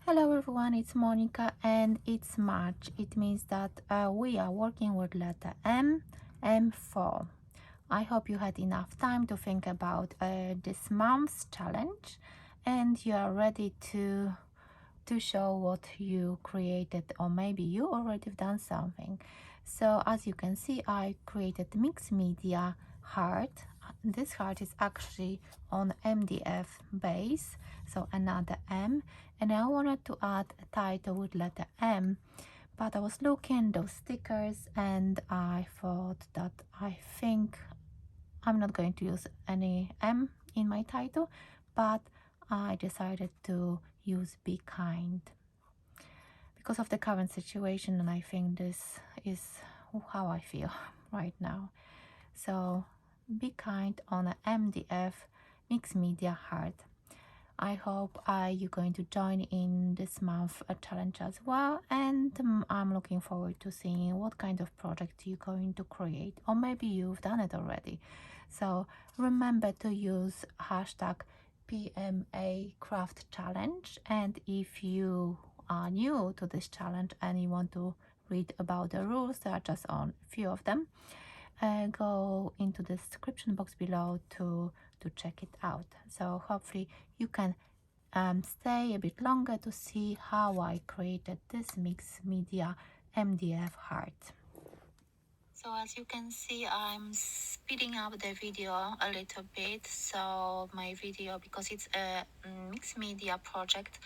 Hello everyone, it's Monika and it's March. It means that we are working with letter M4. I hope you had enough time to think about this month's challenge and you are ready to show what you created, or maybe you already done something. So as you can see, I created mixed media heart. This heart is actually on MDF base, so another M, and I wanted to add a title with letter M, but I was looking those stickers and I thought that I think I'm not going to use any M in my title, but I decided to use Be Kind because of the current situation, and I think this is how I feel right now. So Be Kind on a MDF mixed media heart. I hope you're going to join in this month a challenge as well, and I'm looking forward to seeing what kind of project you're going to create, or maybe you've done it already. So remember to use hashtag PMA Craft Challenge, and if you are new to this challenge and you want to read about the rules, there are just on a few of them, go into the description box below to check it out. So hopefully you can stay a bit longer to see how I created this mixed media MDF heart. So as you can see, I'm speeding up the video a little bit. So my video, because it's a mixed media project,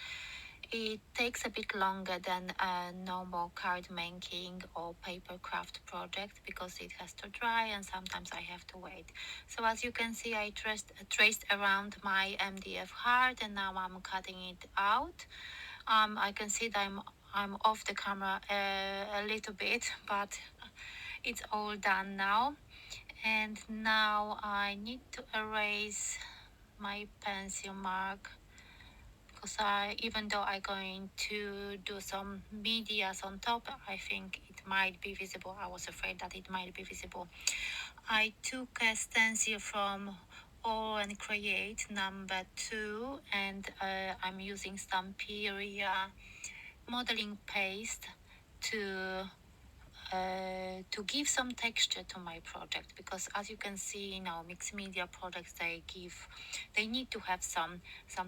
it takes a bit longer than a normal card making or paper craft project because it has to dry and sometimes I have to wait. So as you can see, I traced around my MDF heart and now I'm cutting it out. I can see that I'm off the camera a little bit, but it's all done now. And now I need to erase my pencil mark because even though I'm going to do some medias on top, I think it might be visible. I was afraid that it might be visible. I took a stencil from All and Create number 2, and I'm using Stamperia modeling paste to give some texture to my project, because as you can see, mixed media projects, they need to have some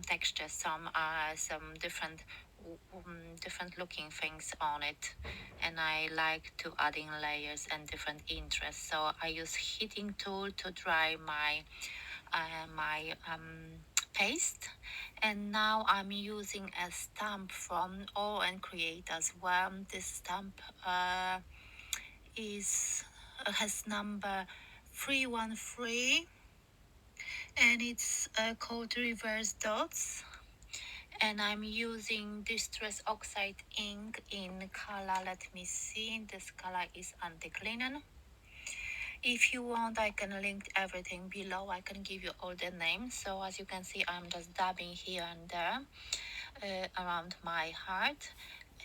texture, some different looking things on it, and I like to adding layers and different interests. So I use heating tool to dry my paste, and now I'm using a stamp from All and Create as well. This stamp has number 313, and it's called Reverse Dots, and I'm using Distress Oxide ink in color, let me see, this color is Antique Linen. If you want, I can link everything below. I can give you all the names. So as you can see, I'm just dabbing here and there around my heart.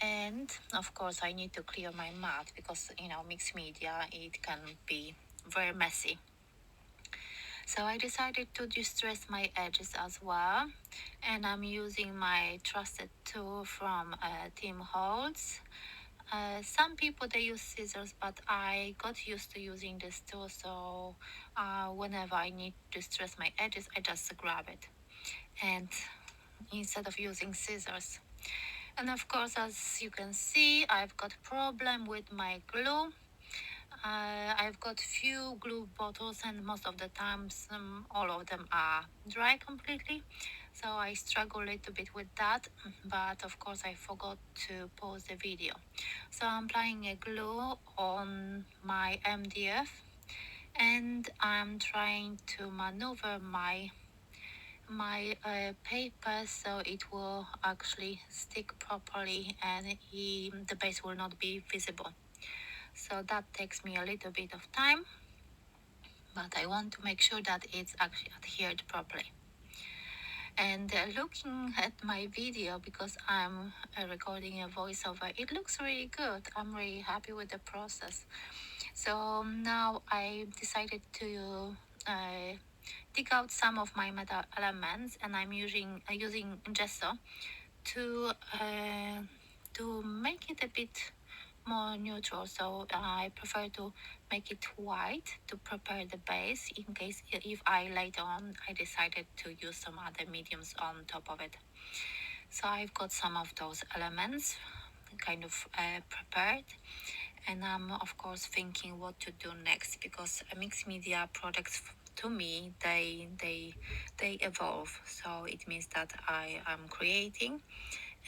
And of course, I need to clear my mat because, mixed media, it can be very messy. So I decided to distress my edges as well. And I'm using my trusted tool from Tim Holtz. Some people, they use scissors, but I got used to using this tool, so whenever I need to distress my edges, I just grab it, and instead of using scissors. And of course, as you can see, I've got problem with my glue. I've got few glue bottles, and most of the times all of them are dry completely, so I struggle a little bit with that, but of course I forgot to pause the video. So I'm applying a glue on my MDF, and I'm trying to maneuver my paper so it will actually stick properly and the base will not be visible. So that takes me a little bit of time, but I want to make sure that it's actually adhered properly. And looking at my video, because I'm recording a voiceover, it looks really good. I'm really happy with the process. So now I decided to dig out some of my metal elements, and I'm using gesso to make it a bit more neutral, so I prefer to make it white to prepare the base in case if I later on I decided to use some other mediums on top of it. So I've got some of those elements kind of prepared, and I'm of course thinking what to do next, because mixed media products to me they evolve. So it means that I am creating,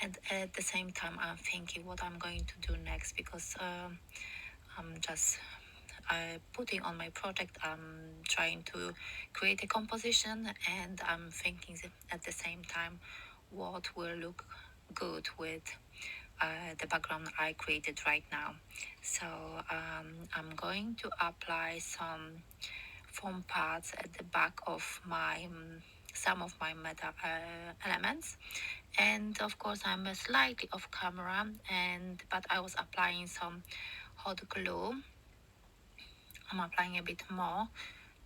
and at the same time I'm thinking what I'm going to do next, because I'm just putting on my project. I'm trying to create a composition, and I'm thinking at the same time what will look good with the background I created right now. So I'm going to apply some foam pads at the back of my some of my metal elements, and of course I'm slightly off camera, and but I was applying some hot glue. I'm applying a bit more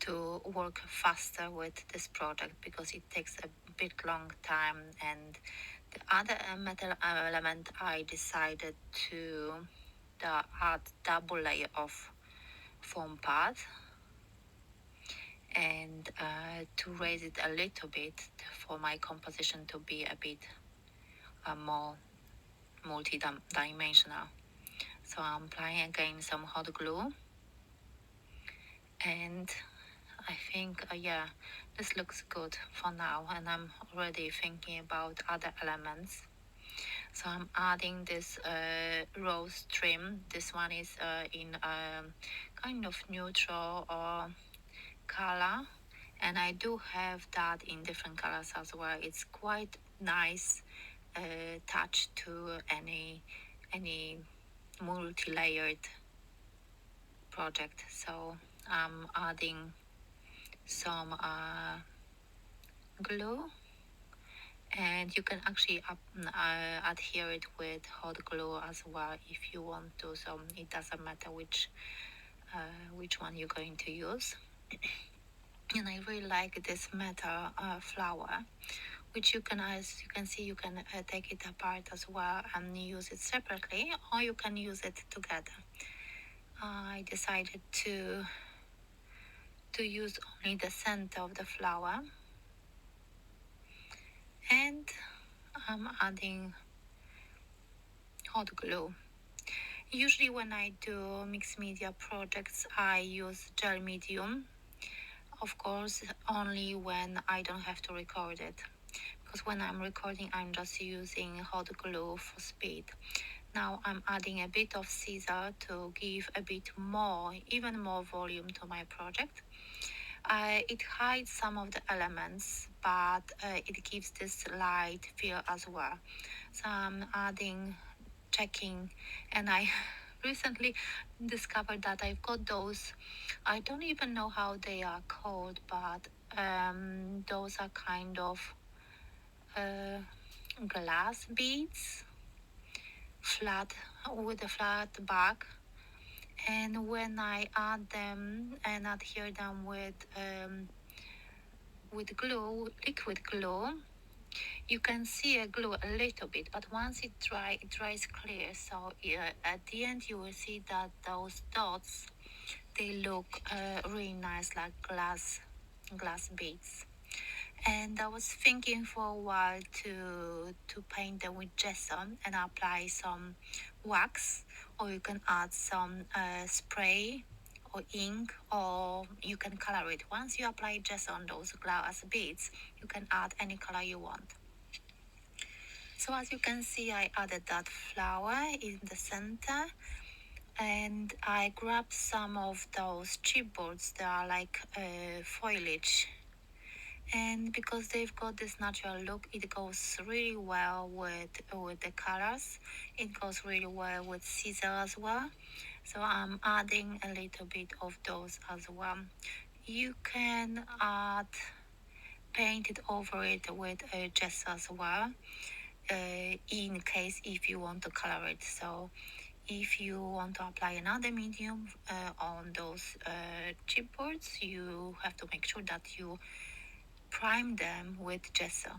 to work faster with this project, because it takes a bit long time. And the other metal element I decided to add double layer of foam pad, and to raise it a little bit for my composition to be a bit more multi-dimensional. So I'm applying again some hot glue, and I think yeah, this looks good for now, and I'm already thinking about other elements. So I'm adding this rose trim. This one is in kind of neutral color, and I do have that in different colors as well. It's quite nice touch to any multi-layered project. So I'm adding some glue, and you can actually adhere it with hot glue as well if you want to, so it doesn't matter which one you're going to use. And I really like this metal flower, which you can, as you can see, you can take it apart as well and use it separately, or you can use it together. I decided to use only the center of the flower, and I'm adding hot glue. Usually when I do mixed media projects, I use gel medium, of course, only when I don't have to record it. Because when I'm recording, I'm just using hot glue for speed. Now I'm adding a bit of scissor to give a bit more, even more volume to my project. It hides some of the elements, but it gives this light feel as well. So I'm checking, and I recently discovered that I've got those, I don't even know how they are called, but those are kind of glass beads, flat, with a flat back. And when I add them and adhere them with glue, liquid glue, you can see a glue a little bit, but once it dries clear. So at the end you will see that those dots, they look really nice, like glass beads. And I was thinking for a while to paint them with gesso and apply some wax, or you can add some spray or ink, or you can color it. Once you apply gesso on those glass beads, you can add any color you want. So as you can see, I added that flower in the center, and I grabbed some of those chipboards that are like foliage, and because they've got this natural look, it goes really well with the colors. It goes really well with scissor as well. So I'm adding a little bit of those as well. You can add paint it over it with gesso as well, in case if you want to color it. So if you want to apply another medium on those chipboards, you have to make sure that you prime them with gesso.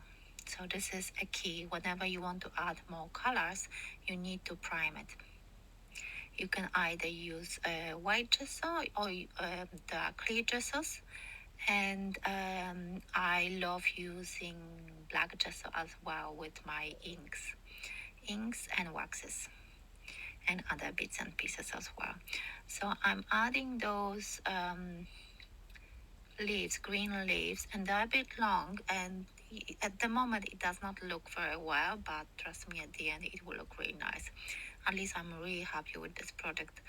So this is a key. Whenever you want to add more colors, you need to prime it. You can either use white gesso or the clear gessos, and I love using black gesso as well with my inks and waxes and other bits and pieces as well. So I'm adding those leaves, green leaves, and they're a bit long, and at the moment it does not look very well, but trust me, at the end it will look really nice. At least I'm really happy with this project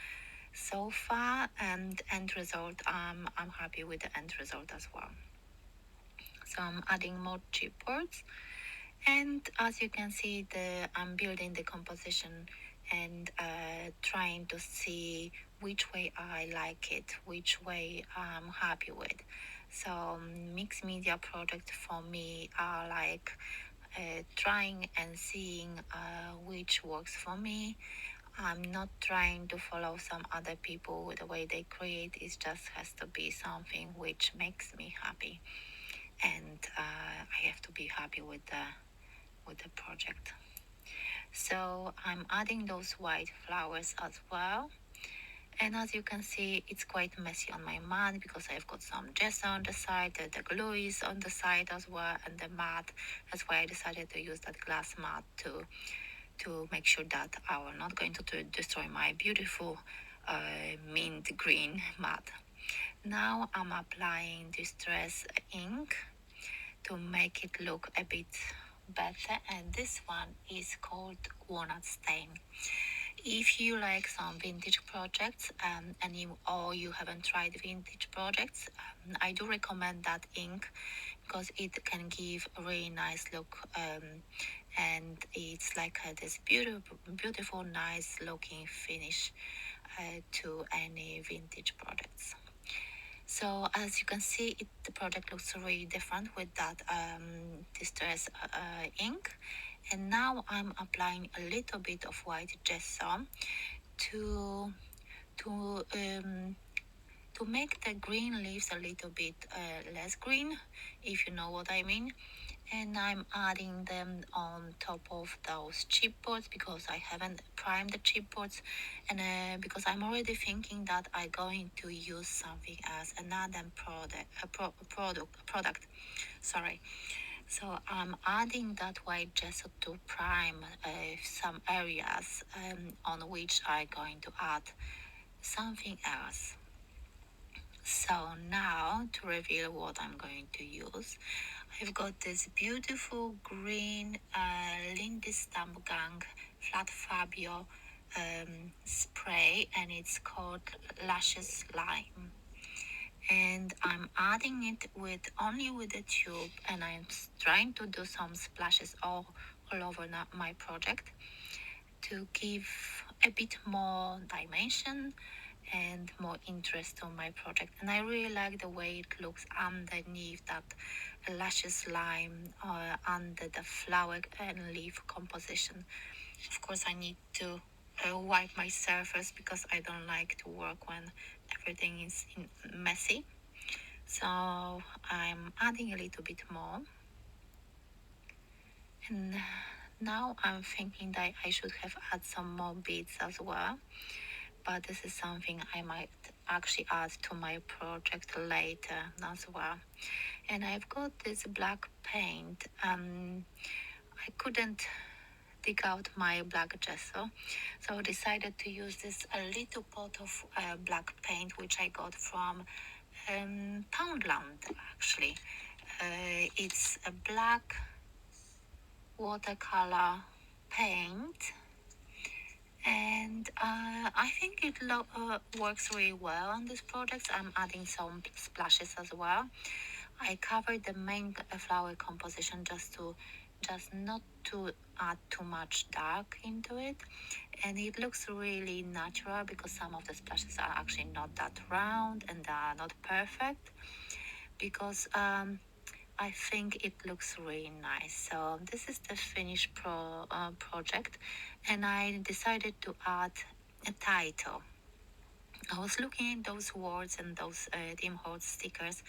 so far, and end result, I'm happy with the end result as well. So I'm adding more chipboards, and as you can see, I'm building the composition and trying to see which way I like it, which way I'm happy with. So mixed media projects for me are like trying and seeing which works for me. I'm not trying to follow some other people with the way they create. It just has to be something which makes me happy, and I have to be happy with the project. So I'm adding those white flowers as well. And as you can see, it's quite messy on my mat because I've got some gesso on the side, the glue is on the side as well, and the mat. That's why I decided to use that glass mat to make sure that I will not going to destroy my beautiful mint green mat. Now I'm applying distress ink to make it look a bit better, and this one is called Walnut Stain. If you like some vintage projects or you haven't tried vintage projects, I do recommend that ink because it can give a really nice look, and it's like this beautiful, nice looking finish to any vintage projects. So as you can see, the product looks really different with that distress ink. And now I'm applying a little bit of white gesso to to um, to make the green leaves a little bit less green, if you know what I mean. And I'm adding them on top of those chipboards because I haven't primed the chipboards, and because I'm already thinking that I'm going to use something as another product. Sorry. So I'm adding that white gesso to prime some areas on which I'm going to add something else. So now to reveal what I'm going to use, I've got this beautiful green Lindistam Gang Flat Fabio spray, and it's called Lashes Lime. And I'm adding it only with the tube, and I'm trying to do some splashes all over my project to give a bit more dimension and more interest to my project. And I really like the way it looks underneath that lashes lime under the flower and leaf composition. Of course, I need to wipe my surface because I don't like to work when everything is messy. So I'm adding a little bit more. And now I'm thinking that I should have add some more beads as well, but this is something I might actually add to my project later as well. And I've got this black paint. I couldn't dig out my black gesso, so I decided to use this a little pot of black paint which I got from Poundland actually. It's a black watercolor paint, and I think it works really well on this project. I'm adding some splashes as well. I covered the main flower composition just not to add too much dark into it, and it looks really natural because some of the splashes are actually not that round and are not perfect, because I think it looks really nice. So this is the finished project, and I decided to add a title. I was looking at those words and those Tim Holtz stickers,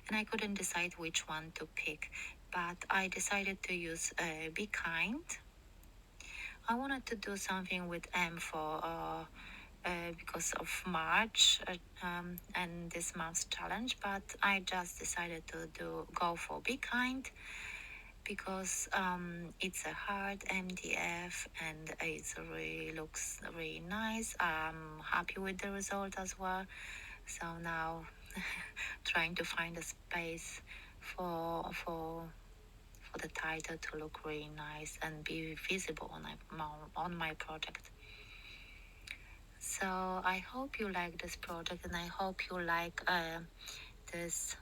and I couldn't decide which one to pick. but I decided to use Be Kind. I wanted to do something with M4 because of March and this month's challenge, but I just decided to go for Be Kind because it's a hard MDF and it really looks really nice. I'm happy with the result as well. So now trying to find a space for the title to look really nice and be visible on my project. So I hope you like this project and I hope you like this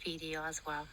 video as well.